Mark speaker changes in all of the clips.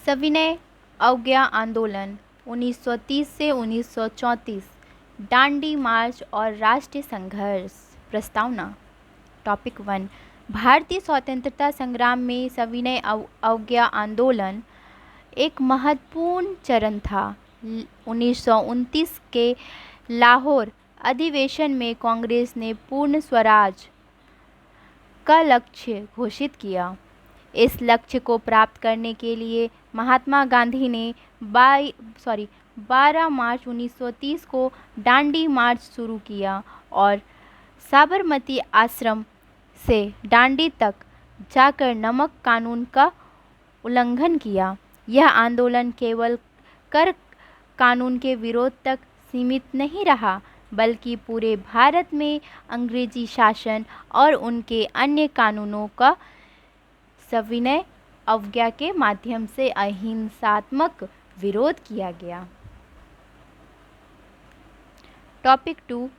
Speaker 1: सविनय अवज्ञा आंदोलन 1930 से 1934, दांडी मार्च और राष्ट्रीय संघर्ष। प्रस्तावना। टॉपिक 1, भारतीय स्वतंत्रता संग्राम में सविनय अवज्ञा आंदोलन एक महत्वपूर्ण चरण था। 1929 के लाहौर अधिवेशन में कांग्रेस ने पूर्ण स्वराज का लक्ष्य घोषित किया। इस लक्ष्य को प्राप्त करने के लिए महात्मा गांधी ने 12 मार्च 1930 को दांडी मार्च शुरू किया और साबरमती आश्रम से दांडी तक जाकर नमक कानून का उल्लंघन किया। यह आंदोलन केवल कर कानून के विरोध तक सीमित नहीं रहा, बल्कि पूरे भारत में अंग्रेजी शासन और उनके अन्य कानूनों का सविनय अवज्ञा के माध्यम से अहिंसात्मक विरोध किया गया। टॉपिक 2,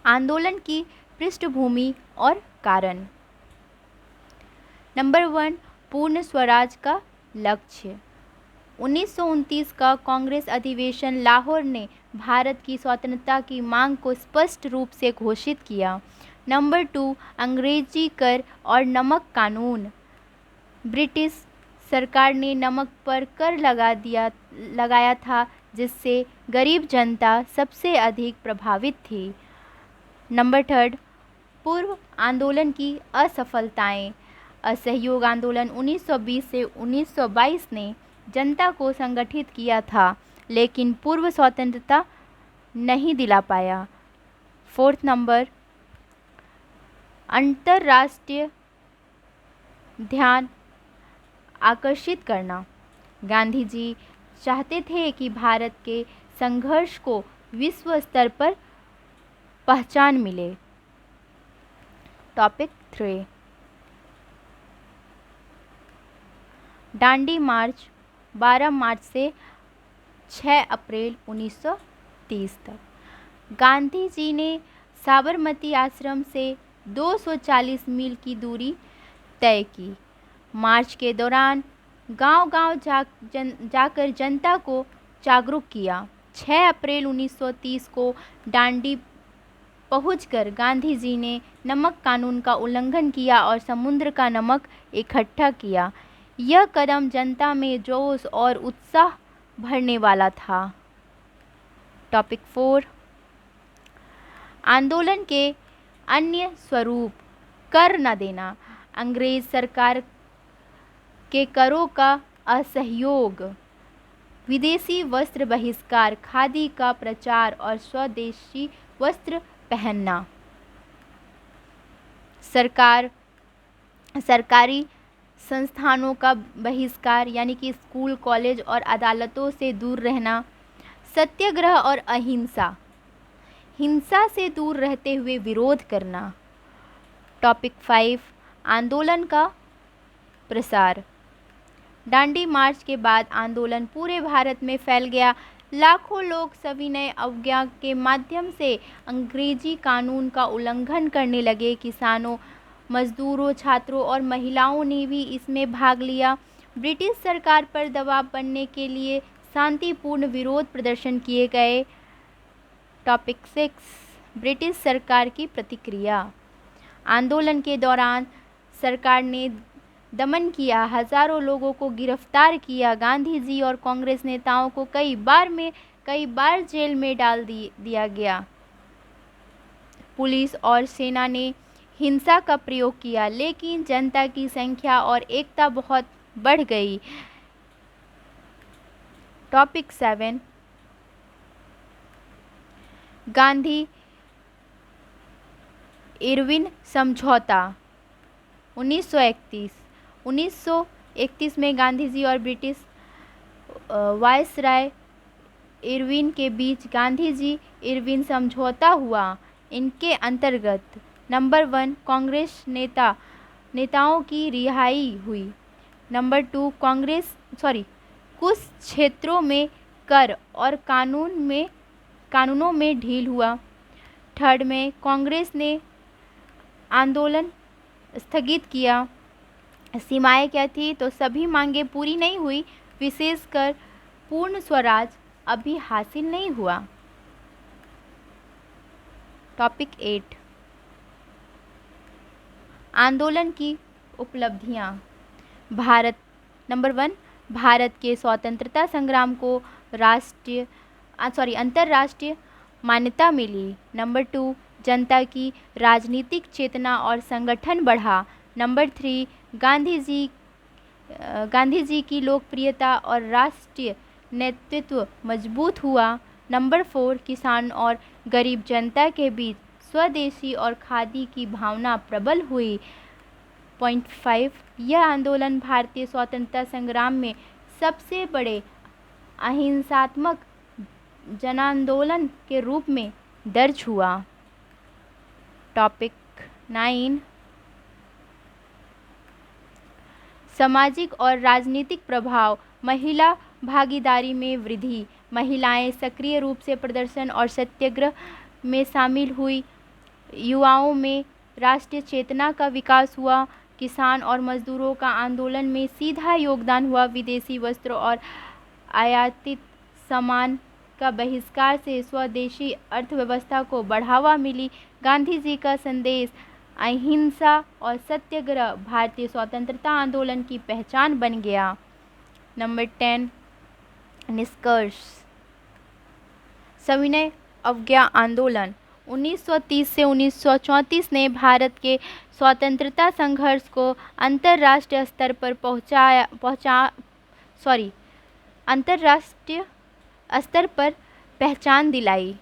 Speaker 1: आंदोलन की पृष्ठभूमि और कारण। नंबर 1, पूर्ण स्वराज का लक्ष्य। 1929 का कांग्रेस अधिवेशन लाहौर ने भारत की स्वतंत्रता की मांग को स्पष्ट रूप से घोषित किया। नंबर 2, अंग्रेजी कर और नमक कानून। ब्रिटिश सरकार ने नमक पर कर लगाया था, जिससे गरीब जनता सबसे अधिक प्रभावित थी। नंबर 3, पूर्व आंदोलन की असफलताएं। असहयोग आंदोलन 1920 से 1922 ने जनता को संगठित किया था, लेकिन पूर्व स्वतंत्रता नहीं दिला पाया। 4 नंबर, अंतर्राष्ट्रीय ध्यान आकर्षित करना। गांधी जी चाहते थे कि भारत के संघर्ष को विश्व स्तर पर पहचान मिले। टॉपिक 3, दांडी मार्च 12 मार्च से 6 अप्रैल 1930 तक। गांधी जी ने साबरमती आश्रम से 240 मील की दूरी तय की। मार्च के दौरान गांव-गांव जाकर जनता को जागरूक किया। 6 अप्रैल 1930 को दांडी पहुंचकर गांधी जी ने नमक कानून का उल्लंघन किया और समुद्र का नमक इकट्ठा किया। यह कदम जनता में जोश और उत्साह भरने वाला था। टॉपिक 4, आंदोलन के अन्य स्वरूप। कर न देना। अंग्रेज सरकार के करों का असहयोग, विदेशी वस्त्र बहिष्कार, खादी का प्रचार और स्वदेशी वस्त्र पहनना। सरकारी संस्थानों का बहिष्कार, यानी कि स्कूल, कॉलेज और अदालतों से दूर रहना। सत्याग्रह और अहिंसा, हिंसा से दूर रहते हुए विरोध करना। टॉपिक 5, आंदोलन का प्रसार। दांडी मार्च के बाद आंदोलन पूरे भारत में फैल गया। लाखों लोग सविनय अवज्ञा के माध्यम से अंग्रेजी कानून का उल्लंघन करने लगे। किसानों, मजदूरों, छात्रों और महिलाओं ने भी इसमें भाग लिया। ब्रिटिश सरकार पर दबाव बनने के लिए शांतिपूर्ण विरोध प्रदर्शन किए गए। टॉपिक 6, ब्रिटिश सरकार की प्रतिक्रिया। आंदोलन के दौरान सरकार ने दमन किया, हजारों लोगों को गिरफ्तार किया। गांधी जी और कांग्रेस नेताओं को कई बार जेल में डाल दिया गया। पुलिस और सेना ने हिंसा का प्रयोग किया, लेकिन जनता की संख्या और एकता बहुत बढ़ गई। टॉपिक 7, गांधी इरविन समझौता 1931 में गांधी जी और ब्रिटिश वायसराय इरविन के बीच गांधी जी इरविन समझौता हुआ। इनके अंतर्गत नंबर 1, कांग्रेस नेताओं की रिहाई हुई। नंबर 2, कुछ क्षेत्रों में कर और कानूनों में ढील हुआ। 3rd में कांग्रेस ने आंदोलन स्थगित किया। सीमाएं क्या थी? तो सभी मांगें पूरी नहीं हुई, विशेषकर पूर्ण स्वराज अभी हासिल नहीं हुआ। टॉपिक 8, आंदोलन की उपलब्धियां। भारत, नंबर 1, भारत के स्वतंत्रता संग्राम को अंतर्राष्ट्रीय मान्यता मिली। नंबर 2, जनता की राजनीतिक चेतना और संगठन बढ़ा। नंबर 3, गांधी जी की लोकप्रियता और राष्ट्रीय नेतृत्व मजबूत हुआ। नंबर 4, किसान और गरीब जनता के बीच स्वदेशी और खादी की भावना प्रबल हुई। पॉइंट 5, यह आंदोलन भारतीय स्वतंत्रता संग्राम में सबसे बड़े अहिंसात्मक जनांदोलन के रूप में दर्ज हुआ। टॉपिक 9, सामाजिक और राजनीतिक प्रभाव। महिला भागीदारी में वृद्धि। महिलाएं सक्रिय रूप से प्रदर्शन और सत्याग्रह में शामिल हुई। युवाओं में राष्ट्रीय चेतना का विकास हुआ। किसान और मजदूरों का आंदोलन में सीधा योगदान हुआ। विदेशी वस्त्रों और आयातित सामान का बहिष्कार से स्वदेशी अर्थव्यवस्था को बढ़ावा मिली। गांधी जी का संदेश अहिंसा और सत्याग्रह भारतीय स्वतंत्रता आंदोलन की पहचान बन गया। नंबर 10, निष्कर्ष। सविनय अवज्ञा आंदोलन 1930 से 1934 ने भारत के स्वतंत्रता संघर्ष को अंतर्राष्ट्रीय स्तर पर पहचान दिलाई।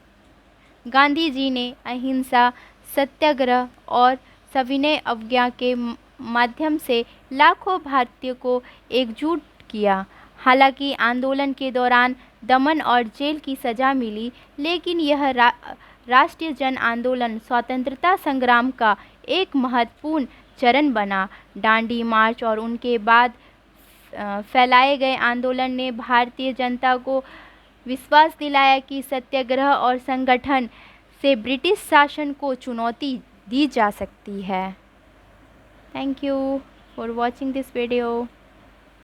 Speaker 1: गांधी जी ने अहिंसा, सत्याग्रह और सविनय अवज्ञा के माध्यम से लाखों भारतीयों को एकजुट किया। हालांकि आंदोलन के दौरान दमन और जेल की सज़ा मिली, लेकिन यह राष्ट्रीय जन आंदोलन स्वतंत्रता संग्राम का एक महत्वपूर्ण चरण बना। दांडी मार्च और उनके बाद फैलाए गए आंदोलन ने भारतीय जनता को विश्वास दिलाया कि सत्याग्रह और संगठन से ब्रिटिश शासन को चुनौती दी जा सकती है। Thank you for watching this video.